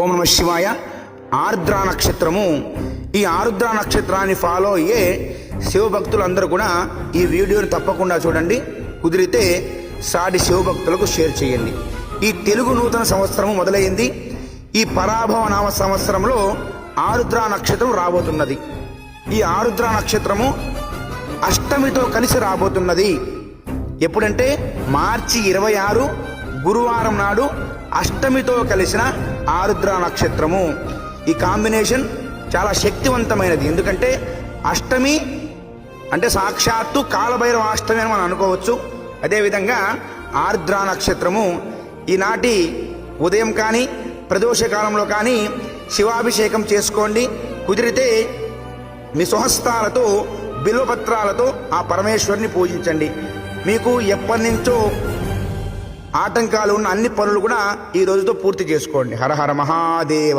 ఓం నమః శివాయ. ఆర్ద్ర నక్షత్రము. ఈ ఆరుద్ర నక్షత్రాన్ని ఫాలో అయ్యే శివభక్తులందరూ కూడా ఈ వీడియోని తప్పకుండా చూడండి. కుదిరితే సాటి శివభక్తులకు షేర్ చేయండి. ఈ తెలుగు నూతన సంవత్సరము మొదలైంది. ఈ పరాభవ నామ సంవత్సరంలో ఆరుద్ర నక్షత్రం రాబోతున్నది. ఈ ఆరుద్ర నక్షత్రము అష్టమితో కలిసి రాబోతున్నది. ఎప్పుడంటే మార్చి 26 గురువారం నాడు అష్టమితో కలిసిన ఆరుద్ర నక్షత్రము. ఈ కాంబినేషన్ చాలా శక్తివంతమైనది. ఎందుకంటే అష్టమి అంటే సాక్షాత్తు కాలభైరవ అష్టమి అని మనం అనుకోవచ్చు. అదేవిధంగా ఆర్ద్ర నక్షత్రము ఈనాటి ఉదయం కానీ ప్రదోష కాలంలో కానీ శివాభిషేకం చేసుకోండి. కుదిరితే మీ స్వహస్తాలతో బిల్వపత్రాలతో ఆ పరమేశ్వరుని పూజించండి. మీకు ఎప్పటి నుంచో ఆటంకాలు ఉన్న అన్ని పనులు కూడా ఈ రోజుతో పూర్తి చేసుకోండి. హర హర మహాదేవ.